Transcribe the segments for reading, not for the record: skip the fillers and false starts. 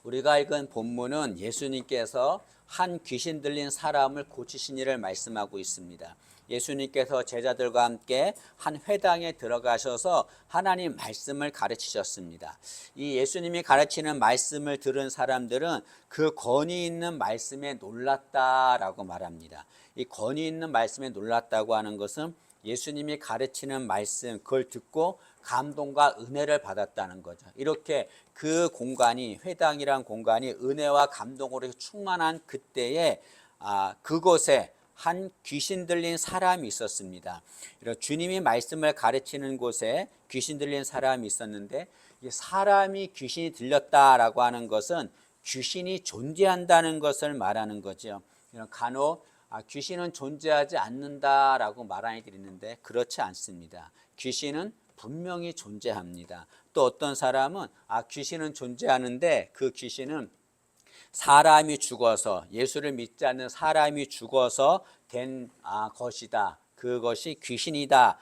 우리가 읽은 본문은 예수님께서 한 귀신 들린 사람을 고치신 일을 말씀하고 있습니다. 예수님께서 제자들과 함께 한 회당에 들어가셔서 하나님 말씀을 가르치셨습니다. 이 예수님이 가르치는 말씀을 들은 사람들은 그 권위 있는 말씀에 놀랐다라고 말합니다. 이 권위 있는 말씀에 놀랐다고 하는 것은 예수님이 가르치는 말씀, 그걸 듣고 감동과 은혜를 받았다는 거죠. 이렇게 그 공간이, 회당이란 공간이 은혜와 감동으로 충만한 그때에 그곳에 한 귀신 들린 사람이 있었습니다. 주님이 말씀을 가르치는 곳에 귀신 들린 사람이 있었는데, 사람이 귀신이 들렸다라고 하는 것은 귀신이 존재한다는 것을 말하는 거죠. 간혹 귀신은 존재하지 않는다라고 말하는 이들이 있는데 그렇지 않습니다. 귀신은 분명히 존재합니다. 또 어떤 사람은 귀신은 존재하는데 그 귀신은 사람이 죽어서, 예수를 믿지 않는 사람이 죽어서 된 것이다. 그것이 귀신이다.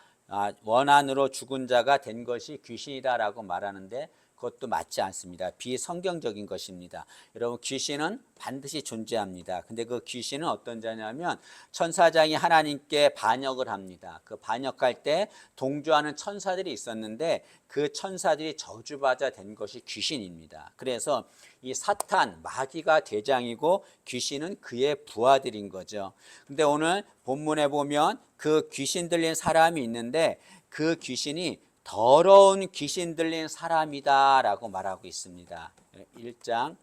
원한으로 죽은 자가 된 것이 귀신이다라고 말하는데 그것도 맞지 않습니다. 비성경적인 것입니다. 여러분, 귀신은 반드시 존재합니다. 근데 그 귀신은 어떤 자냐면 천사장이 하나님께 반역을 합니다. 그 반역할 때 동조하는 천사들이 있었는데 그 천사들이 저주받아 된 것이 귀신입니다. 그래서 이 사탄, 마귀가 대장이고 귀신은 그의 부하들인 거죠. 근데 오늘 본문에 보면 그 귀신 들린 사람이 있는데 그 귀신이 더러운 귀신 들린 사람이다 라고 말하고 있습니다. 1장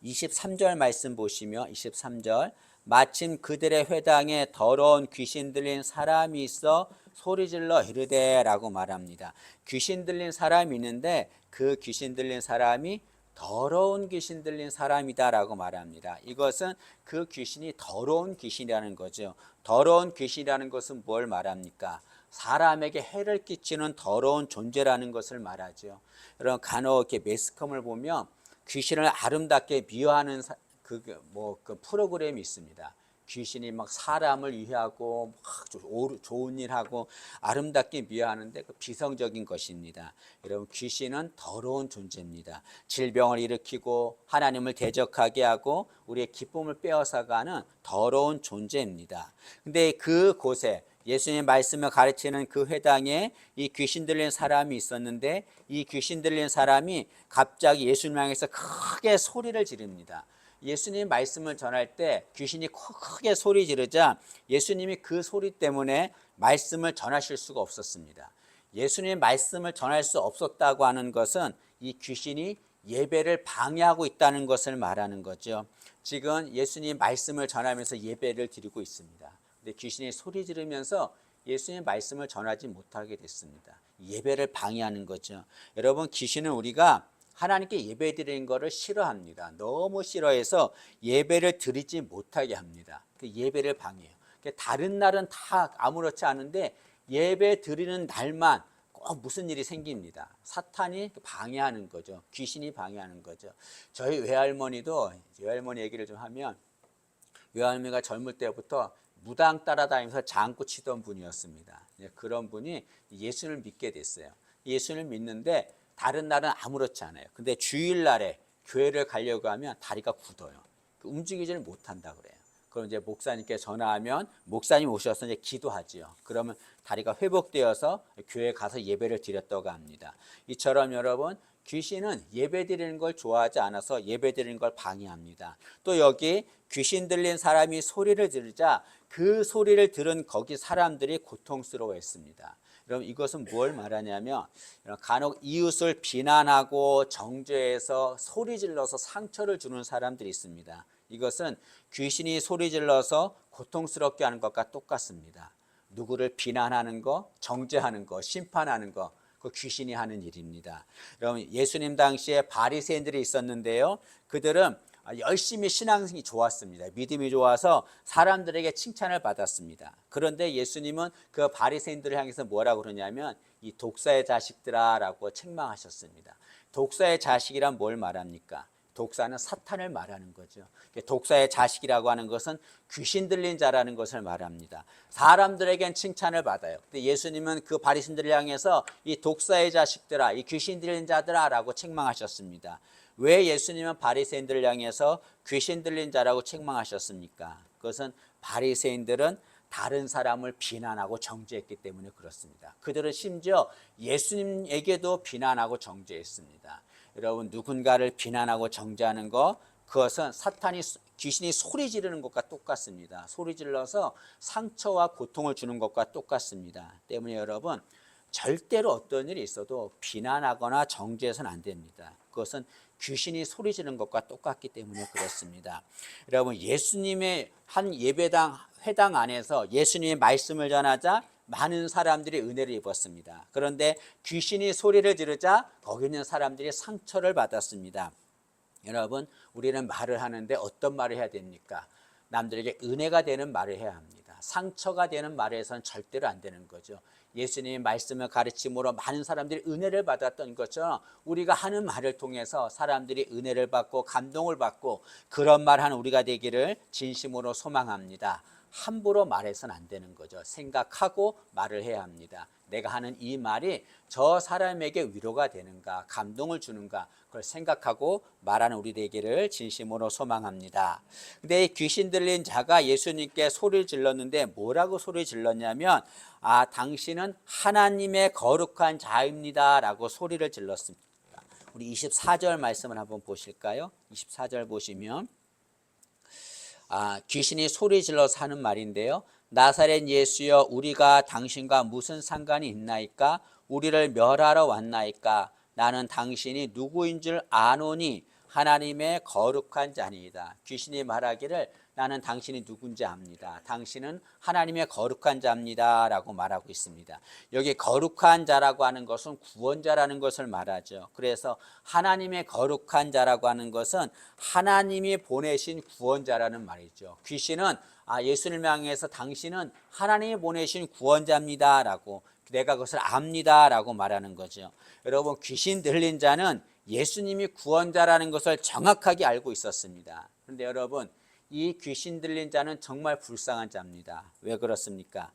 23절 말씀 보시면 23절 마침 그들의 회당에 더러운 귀신 들린 사람이 있어 소리질러 이르되 라고 말합니다. 귀신 들린 사람이 있는데 그 귀신 들린 사람이 더러운 귀신 들린 사람이다 라고 말합니다. 이것은 그 귀신이 더러운 귀신이라는 거죠. 더러운 귀신이라는 것은 뭘 말합니까? 사람에게 해를 끼치는 더러운 존재라는 것을 말하죠. 여러분, 간혹 이렇게 매스컴을 보면 귀신을 아름답게 미화하는 그 프로그램이 있습니다. 귀신이 막 사람을 위하고 막 좋은 일하고 아름답게 미화하는데 그 비성적인 것입니다. 여러분, 귀신은 더러운 존재입니다. 질병을 일으키고 하나님을 대적하게 하고 우리의 기쁨을 빼앗아가는 더러운 존재입니다. 근데 그곳에 예수님 말씀을 가르치는 그 회당에 이 귀신 들린 사람이 있었는데 이 귀신 들린 사람이 갑자기 예수님 향해서 크게 소리를 지릅니다. 예수님 말씀을 전할 때 귀신이 크게 소리 지르자 예수님이 그 소리 때문에 말씀을 전하실 수가 없었습니다. 예수님의 말씀을 전할 수 없었다고 하는 것은 이 귀신이 예배를 방해하고 있다는 것을 말하는 거죠. 지금 예수님 말씀을 전하면서 예배를 드리고 있습니다. 근데 귀신이 소리 지르면서 예수님의 말씀을 전하지 못하게 됐습니다. 예배를 방해하는 거죠. 여러분, 귀신은 우리가 하나님께 예배 드리는 것을 싫어합니다. 너무 싫어해서 예배를 드리지 못하게 합니다. 그 예배를 방해해요. 다른 날은 다 아무렇지 않은데 예배 드리는 날만 꼭 무슨 일이 생깁니다. 사탄이 방해하는 거죠. 귀신이 방해하는 거죠. 저희 외할머니도, 외할머니 얘기를 좀 하면, 외할머니가 젊을 때부터 무당 따라다니면서 장구 치던 분이었습니다. 그런 분이 예수를 믿게 됐어요. 예수를 믿는데 다른 날은 아무렇지 않아요. 근데 주일날에 교회를 가려고 하면 다리가 굳어요. 움직이지를 못한다 그래요. 그럼 이제 목사님께 전화하면 목사님 오셔서 이제 기도하지요. 그러면 다리가 회복되어서 교회에 가서 예배를 드렸다고 합니다. 이처럼 여러분, 귀신은 예배 드리는 걸 좋아하지 않아서 예배 드리는 걸 방해합니다. 또 여기 귀신 들린 사람이 소리를 지르자 그 소리를 들은 거기 사람들이 고통스러워했습니다. 그럼 이것은 뭘 말하냐면 간혹 이웃을 비난하고 정죄해서 소리 질러서 상처를 주는 사람들이 있습니다. 이것은 귀신이 소리 질러서 고통스럽게 하는 것과 똑같습니다. 누구를 비난하는 거, 정죄하는 거, 심판하는 거, 그 귀신이 하는 일입니다. 여러분, 예수님 당시에 바리새인들이 있었는데요. 그들은 열심히 신앙이 좋았습니다. 믿음이 좋아서 사람들에게 칭찬을 받았습니다. 그런데 예수님은 그 바리새인들을 향해서 뭐라고 그러냐면 이 독사의 자식들아 라고 책망하셨습니다. 독사의 자식이란 뭘 말합니까? 독사는 사탄을 말하는 거죠. 독사의 자식이라고 하는 것은 귀신 들린 자라는 것을 말합니다. 사람들에겐 칭찬을 받아요. 근데 예수님은 그 바리새인들을 향해서 이 독사의 자식들아, 이 귀신 들린 자들아 라고 책망하셨습니다. 왜 예수님은 바리새인들을 향해서 귀신 들린 자라고 책망하셨습니까? 그것은 바리새인들은 다른 사람을 비난하고 정죄했기 때문에 그렇습니다. 그들은 심지어 예수님에게도 비난하고 정죄했습니다. 여러분, 누군가를 비난하고 정죄하는 것, 그것은 귀신이 소리 지르는 것과 똑같습니다. 소리 질러서 상처와 고통을 주는 것과 똑같습니다. 때문에 여러분, 절대로 어떤 일이 있어도 비난하거나 정죄해서는 안 됩니다. 그것은 귀신이 소리 지르는 것과 똑같기 때문에 그렇습니다. 여러분, 예수님의 한 예배당, 회당 안에서 예수님의 말씀을 전하자 많은 사람들이 은혜를 입었습니다. 그런데 귀신이 소리를 지르자 거기 있는 사람들이 상처를 받았습니다. 여러분, 우리는 말을 하는데 어떤 말을 해야 됩니까? 남들에게 은혜가 되는 말을 해야 합니다. 상처가 되는 말을 해서는 절대로 안 되는 거죠. 예수님의 말씀을 가르침으로 많은 사람들이 은혜를 받았던 것처럼 우리가 하는 말을 통해서 사람들이 은혜를 받고 감동을 받고 그런 말하는 우리가 되기를 진심으로 소망합니다. 함부로 말해서는 안 되는 거죠. 생각하고 말을 해야 합니다. 내가 하는 이 말이 저 사람에게 위로가 되는가, 감동을 주는가, 그걸 생각하고 말하는 우리 되기를 진심으로 소망합니다. 근데 이 귀신 들린 자가 예수님께 소리를 질렀는데 뭐라고 소리 질렀냐면 당신은 하나님의 거룩한 자입니다 라고 소리를 질렀습니다. 우리 24절 말씀을 한번 보실까요? 24절 보시면 귀신이 소리 질러서 하는 말인데요. 나사렛 예수여, 우리가 당신과 무슨 상관이 있나이까? 우리를 멸하러 왔나이까? 나는 당신이 누구인 줄 아노니 하나님의 거룩한 자니이다. 귀신이 말하기를 나는 당신이 누군지 압니다. 당신은 하나님의 거룩한 자입니다 라고 말하고 있습니다. 여기 거룩한 자라고 하는 것은 구원자라는 것을 말하죠. 그래서 하나님의 거룩한 자라고 하는 것은 하나님이 보내신 구원자라는 말이죠. 귀신은 예수님을 향해서 당신은 하나님이 보내신 구원자입니다 라고, 내가 그것을 압니다 라고 말하는 거죠. 여러분, 귀신 들린 자는 예수님이 구원자라는 것을 정확하게 알고 있었습니다. 그런데 여러분, 이 귀신 들린 자는 정말 불쌍한 자입니다. 왜 그렇습니까?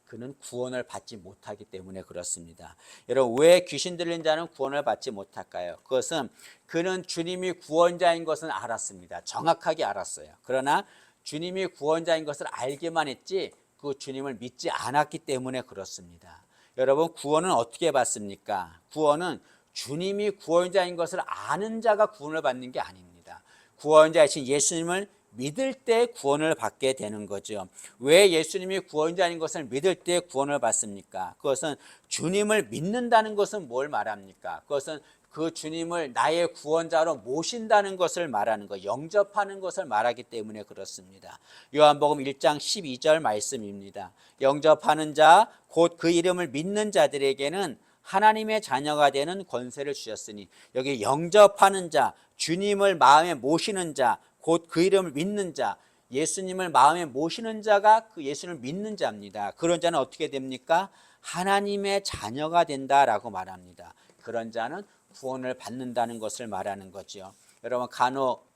그는 구원을 받지 못하기 때문에 그렇습니다. 여러분, 왜 귀신 들린 자는 구원을 받지 못할까요? 그것은 그는 주님이 구원자인 것은 알았습니다. 정확하게 알았어요. 그러나 주님이 구원자인 것을 알기만 했지 그 주님을 믿지 않았기 때문에 그렇습니다. 여러분, 구원은 어떻게 받습니까? 구원은 주님이 구원자인 것을 아는 자가 구원을 받는 게 아닙니다. 구원자이신 예수님을 믿을 때 구원을 받게 되는 거죠. 왜 예수님이 구원자인 것을 믿을 때 구원을 받습니까? 그것은 주님을 믿는다는 것은 뭘 말합니까? 그것은 그 주님을 나의 구원자로 모신다는 것을 말하는 것, 영접하는 것을 말하기 때문에 그렇습니다. 요한복음 1장 12절 말씀입니다. 영접하는 자, 곧 그 이름을 믿는 자들에게는 하나님의 자녀가 되는 권세를 주셨으니, 여기 영접하는 자, 주님을 마음에 모시는 자, 곧 그 이름을 믿는 자, 예수님을 마음에 모시는 자가 그 예수님을 믿는 자입니다. 그런 자는 어떻게 됩니까? 하나님의 자녀가 된다라고 말합니다. 그런 자는 구원을 받는다는 것을 말하는 거죠. 여러분, 간혹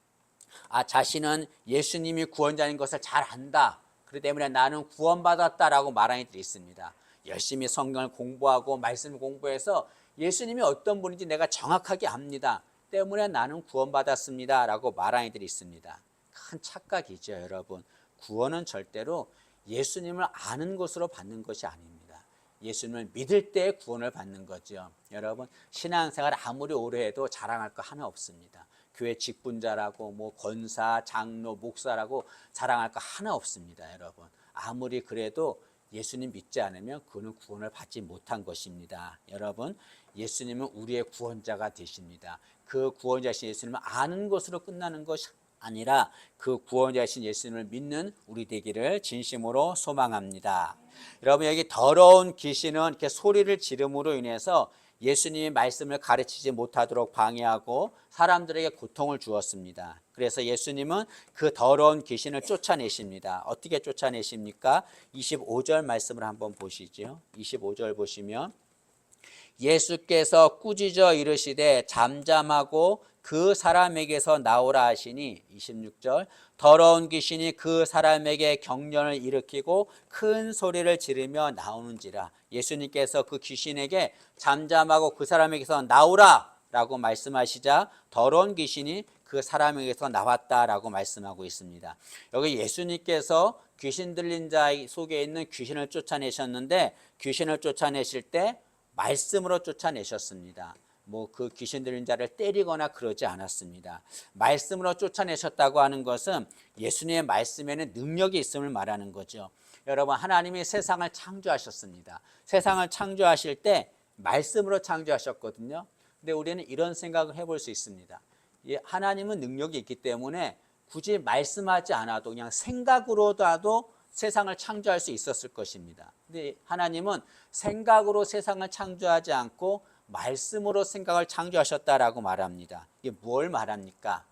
자신은 예수님이 구원자인 것을 잘 안다, 그렇기 때문에 나는 구원받았다라고 말하는 이들이 있습니다. 열심히 성경을 공부하고 말씀을 공부해서 예수님이 어떤 분인지 내가 정확하게 압니다. 때문에 나는 구원받았습니다 라고 말하는 이들이 있습니다. 큰 착각이죠. 여러분, 구원은 절대로 예수님을 아는 것으로 받는 것이 아닙니다. 예수님을 믿을 때 구원을 받는 거죠. 여러분, 신앙생활 아무리 오래 해도 자랑할 거 하나 없습니다. 교회 직분자라고 권사, 장로, 목사라고 자랑할 거 하나 없습니다. 여러분, 아무리 그래도 예수님 믿지 않으면 그는 구원을 받지 못한 것입니다. 여러분, 예수님은 우리의 구원자가 되십니다. 그 구원자신 예수님을 아는 것으로 끝나는 것이 아니라 그 구원자신 예수님을 믿는 우리 되기를 진심으로 소망합니다. 여러분, 여기 더러운 귀신은 이렇게 소리를 지름으로 인해서 예수님의 말씀을 가르치지 못하도록 방해하고 사람들에게 고통을 주었습니다. 그래서 예수님은 그 더러운 귀신을 쫓아내십니다. 어떻게 쫓아내십니까? 25절 말씀을 한번 보시죠. 25절 보시면 예수께서 꾸짖어 이르시되 잠잠하고 그 사람에게서 나오라 하시니 26절 더러운 귀신이 그 사람에게 경련을 일으키고 큰 소리를 지르며 나오는지라. 예수님께서 그 귀신에게 잠잠하고 그 사람에게서 나오라 라고 말씀하시자 더러운 귀신이 그 사람에게서 나왔다라고 말씀하고 있습니다. 여기 예수님께서 귀신 들린 자 속에 있는 귀신을 쫓아내셨는데 귀신을 쫓아내실 때 말씀으로 쫓아내셨습니다. 뭐 그 귀신 들린 자를 때리거나 그러지 않았습니다. 말씀으로 쫓아내셨다고 하는 것은 예수님의 말씀에는 능력이 있음을 말하는 거죠. 여러분, 하나님이 세상을 창조하셨습니다. 세상을 창조하실 때 말씀으로 창조하셨거든요. 근데 우리는 이런 생각을 해볼 수 있습니다. 하나님은 능력이 있기 때문에 굳이 말씀하지 않아도 그냥 생각으로라도 세상을 창조할 수 있었을 것입니다. 근데 하나님은 생각으로 세상을 창조하지 않고 말씀으로 생각을 창조하셨다라고 말합니다. 이게 뭘 말합니까?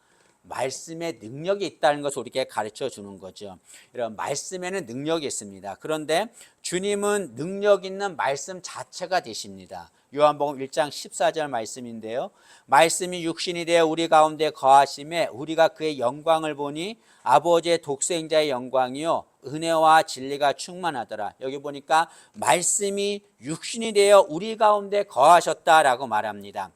말씀에 능력이 있다는 것을 우리에게 가르쳐 주는 거죠. 이런 말씀에는 능력이 있습니다. 그런데 주님은 능력 있는 말씀 자체가 되십니다. 요한복음 1장 14절 말씀인데요. 말씀이 육신이 되어 우리 가운데 거하심에 우리가 그의 영광을 보니 아버지의 독생자의 영광이요 은혜와 진리가 충만하더라. 여기 보니까 말씀이 육신이 되어 우리 가운데 거하셨다라고 말합니다.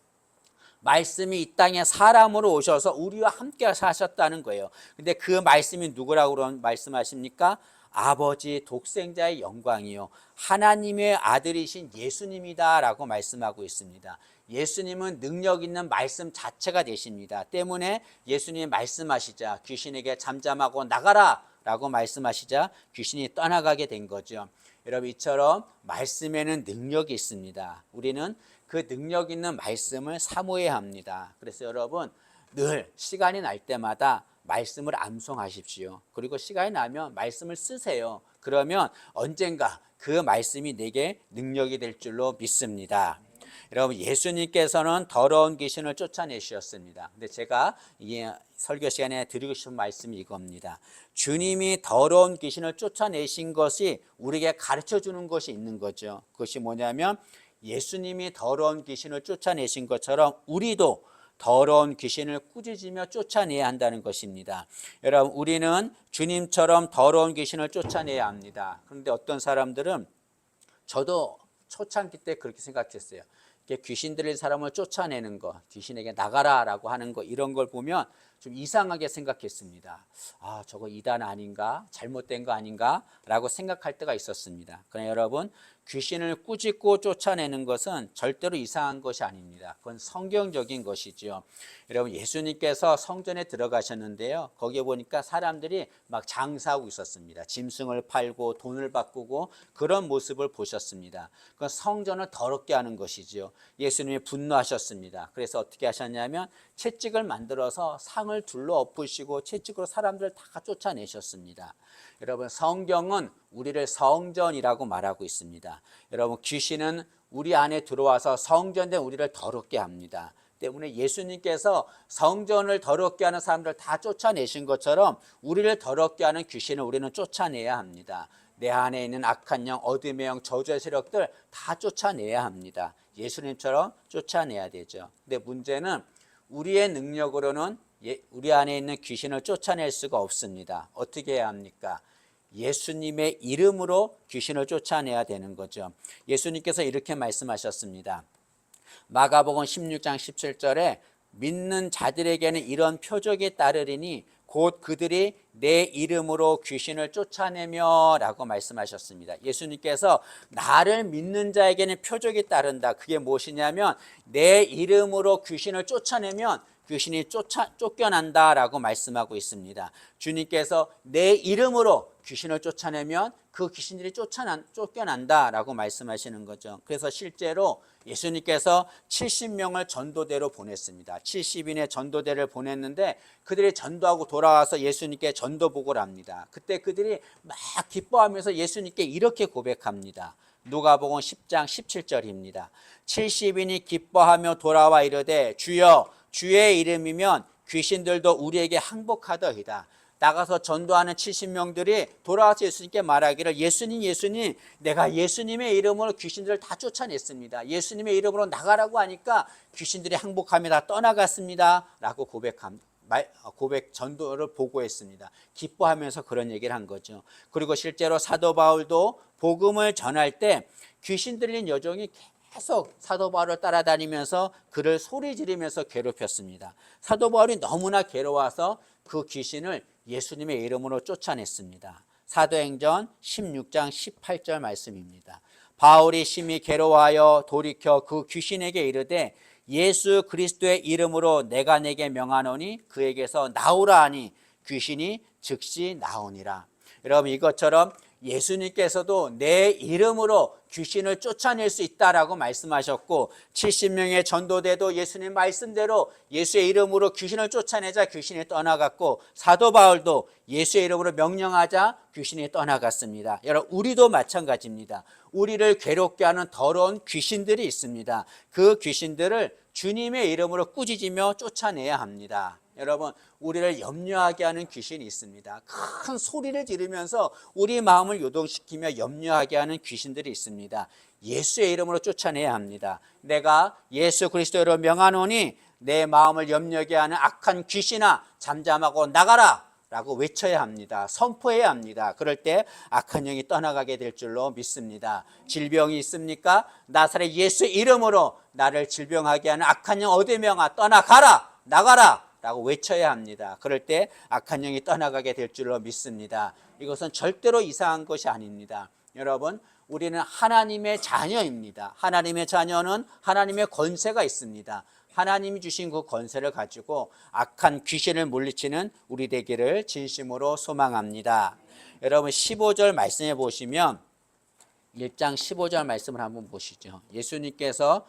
말씀이 이 땅에 사람으로 오셔서 우리와 함께 사셨다는 거예요. 근데 그 말씀이 누구라고 말씀하십니까? 아버지 독생자의 영광이요 하나님의 아들이신 예수님이다라고 말씀하고 있습니다. 예수님은 능력 있는 말씀 자체가 되십니다. 때문에 예수님이 말씀하시자 귀신에게 잠잠하고 나가라 라고 말씀하시자 귀신이 떠나가게 된 거죠. 여러분, 이처럼 말씀에는 능력이 있습니다. 우리는 그 능력 있는 말씀을 사모해야 합니다. 그래서 여러분, 늘 시간이 날 때마다 말씀을 암송하십시오. 그리고 시간이 나면 말씀을 쓰세요. 그러면 언젠가 그 말씀이 내게 능력이 될 줄로 믿습니다. 여러분, 예수님께서는 더러운 귀신을 쫓아내셨습니다. 근데 제가 이 설교 시간에 드리고 싶은 말씀이 이겁니다. 주님이 더러운 귀신을 쫓아내신 것이 우리에게 가르쳐 주는 것이 있는 거죠. 그것이 뭐냐면 예수님이 더러운 귀신을 쫓아내신 것처럼 우리도 더러운 귀신을 꾸짖으며 쫓아내야 한다는 것입니다. 여러분, 우리는 주님처럼 더러운 귀신을 쫓아내야 합니다. 그런데 어떤 사람들은 저도 초창기 때 그렇게 생각했어요. 귀신 들린 사람을 쫓아내는 거, 귀신에게 나가라라고 하는 거, 이런 걸 보면 좀 이상하게 생각했습니다. 아, 저거 이단 아닌가? 잘못된 거 아닌가? 라고 생각할 때가 있었습니다. 그러나 여러분, 귀신을 꾸짖고 쫓아내는 것은 절대로 이상한 것이 아닙니다. 그건 성경적인 것이죠. 여러분, 예수님께서 성전에 들어가셨는데요. 거기에 보니까 사람들이 막 장사하고 있었습니다. 짐승을 팔고 돈을 바꾸고 그런 모습을 보셨습니다. 그건 성전을 더럽게 하는 것이죠. 예수님이 분노하셨습니다. 그래서 어떻게 하셨냐면 채찍을 만들어서 상을 둘러 엎으시고 채찍으로 사람들을 다 쫓아내셨습니다. 여러분, 성경은 우리를 성전이라고 말하고 있습니다. 여러분, 귀신은 우리 안에 들어와서 성전된 우리를 더럽게 합니다. 때문에 예수님께서 성전을 더럽게 하는 사람들 다 쫓아내신 것처럼 우리를 더럽게 하는 귀신을 우리는 쫓아내야 합니다. 내 안에 있는 악한 영, 어둠의 영, 저주의 세력들 다 쫓아내야 합니다. 예수님처럼 쫓아내야 되죠. 근데 문제는 우리의 능력으로는 우리 안에 있는 귀신을 쫓아낼 수가 없습니다. 어떻게 해야 합니까? 예수님의 이름으로 귀신을 쫓아내야 되는 거죠. 예수님께서 이렇게 말씀하셨습니다. 마가복음 16장 17절에 믿는 자들에게는 이런 표적이 따르리니 곧 그들이 내 이름으로 귀신을 쫓아내며 라고 말씀하셨습니다. 예수님께서 나를 믿는 자에게는 표적이 따른다. 그게 무엇이냐면 내 이름으로 귀신을 쫓아내면 귀신이 쫓겨난다라고 말씀하고 있습니다. 주님께서 내 이름으로 귀신을 쫓아내면 그 귀신들이 쫓겨난다라고 말씀하시는 거죠. 그래서 실제로 예수님께서 70명을 전도대로 보냈습니다. 70인의 전도대를 보냈는데 그들이 전도하고 돌아와서 예수님께 전도보고를 합니다. 그때 그들이 막 기뻐하면서 예수님께 이렇게 고백합니다. 누가복음 10장 17절입니다. 70인이 기뻐하며 돌아와 이르되 주여 주의 이름이면 귀신들도 우리에게 항복하더이다. 나가서 전도하는 70명들이 돌아와서 예수님께 말하기를 예수님 내가 예수님의 이름으로 귀신들을 다 쫓아냈습니다. 예수님의 이름으로 나가라고 하니까 귀신들이 항복하며 다 떠나갔습니다 라고 고백 전도를 보고했습니다. 기뻐하면서 그런 얘기를 한 거죠. 그리고 실제로 사도 바울도 복음을 전할 때 귀신 들린 여종이 계속 사도 바울을 따라다니면서 그를 소리 지르면서 괴롭혔습니다. 사도 바울이 너무나 괴로워서 그 귀신을 예수님의 이름으로 쫓아냈습니다. 사도행전 16장 18절 말씀입니다. 바울이 심히 괴로워하여 돌이켜 그 귀신에게 이르되 예수 그리스도의 이름으로 내가 내게 명하노니 그에게서 나오라 하니 귀신이 즉시 나오니라. 여러분 이것처럼 예수님께서도 내 이름으로 귀신을 쫓아낼 수 있다라고 말씀하셨고 70명의 전도대도 예수님 말씀대로 예수의 이름으로 귀신을 쫓아내자 귀신이 떠나갔고 사도 바울도 예수의 이름으로 명령하자 귀신이 떠나갔습니다. 여러분 우리도 마찬가지입니다. 우리를 괴롭게 하는 더러운 귀신들이 있습니다. 그 귀신들을 주님의 이름으로 꾸짖으며 쫓아내야 합니다. 여러분 우리를 염려하게 하는 귀신이 있습니다. 큰 소리를 지르면서 우리 마음을 요동시키며 염려하게 하는 귀신들이 있습니다. 예수의 이름으로 쫓아내야 합니다. 내가 예수 그리스도로 명하노니 내 마음을 염려하게 하는 악한 귀신아 잠잠하고 나가라 라고 외쳐야 합니다. 선포해야 합니다. 그럴 때 악한 영이 떠나가게 될 줄로 믿습니다. 질병이 있습니까? 나사렛 예수의 이름으로 나를 질병하게 하는 악한 영 어디명아 떠나가라 나가라 라고 외쳐야 합니다. 그럴 때 악한 영이 떠나가게 될 줄로 믿습니다. 이것은 절대로 이상한 것이 아닙니다. 여러분 우리는 하나님의 자녀입니다. 하나님의 자녀는 하나님의 권세가 있습니다. 하나님이 주신 그 권세를 가지고 악한 귀신을 물리치는 우리 되기를 진심으로 소망합니다. 여러분 15절 말씀해 보시면 1장 15절 말씀을 한번 보시죠. 예수님께서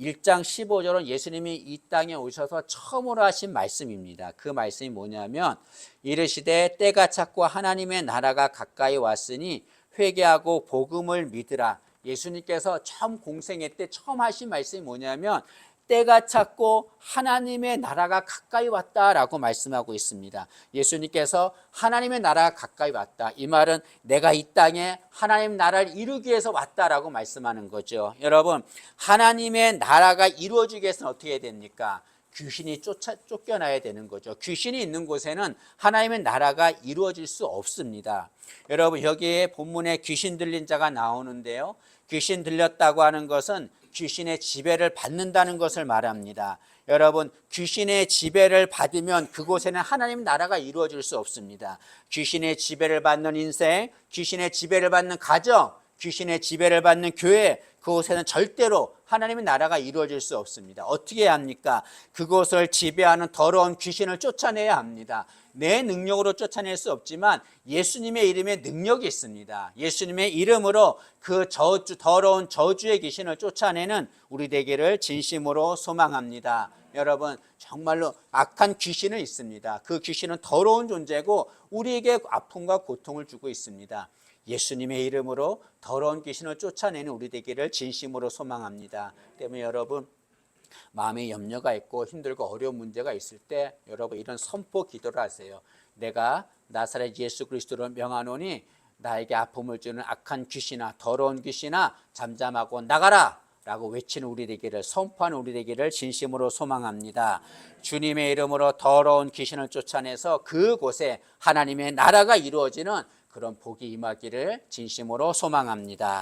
1장 15절은 예수님이 이 땅에 오셔서 처음으로 하신 말씀입니다. 그 말씀이 뭐냐면 이르시되 때가 찼고 하나님의 나라가 가까이 왔으니 회개하고 복음을 믿으라. 예수님께서 처음 공생애 때 처음 하신 말씀이 뭐냐면 때가 찼고 하나님의 나라가 가까이 왔다라고 말씀하고 있습니다. 예수님께서 하나님의 나라가 가까이 왔다. 이 말은 내가 이 땅에 하나님 나라를 이루기 위해서 왔다라고 말씀하는 거죠. 여러분 하나님의 나라가 이루어지기 위해서는 어떻게 해야 됩니까? 귀신이 쫓겨나야 되는 거죠. 귀신이 있는 곳에는 하나님의 나라가 이루어질 수 없습니다. 여러분 여기에 본문에 귀신 들린 자가 나오는데요. 귀신 들렸다고 하는 것은 귀신의 지배를 받는다는 것을 말합니다. 여러분 귀신의 지배를 받으면 그곳에는 하나님 나라가 이루어질 수 없습니다. 귀신의 지배를 받는 인생, 귀신의 지배를 받는 가정, 귀신의 지배를 받는 교회, 그곳에는 절대로 하나님의 나라가 이루어질 수 없습니다. 어떻게 해야 합니까? 그곳을 지배하는 더러운 귀신을 쫓아내야 합니다. 내 능력으로 쫓아낼 수 없지만 예수님의 이름에 능력이 있습니다. 예수님의 이름으로 그 더러운 저주의 귀신을 쫓아내는 우리 되기를 진심으로 소망합니다. 여러분 정말로 악한 귀신은 있습니다. 그 귀신은 더러운 존재고 우리에게 아픔과 고통을 주고 있습니다. 예수님의 이름으로 더러운 귀신을 쫓아내는 우리 되기를 진심으로 소망합니다. 때문에 여러분 마음에 염려가 있고 힘들고 어려운 문제가 있을 때 여러분 이런 선포 기도를 하세요. 내가 나사렛 예수 그리스도로 명하노니 나에게 아픔을 주는 악한 귀신아 더러운 귀신아 잠잠하고 나가라 라고 외치는 우리 되기를 선포하는 우리 되기를 진심으로 소망합니다. 주님의 이름으로 더러운 귀신을 쫓아내서 그곳에 하나님의 나라가 이루어지는 그런 복이 임하기를 진심으로 소망합니다.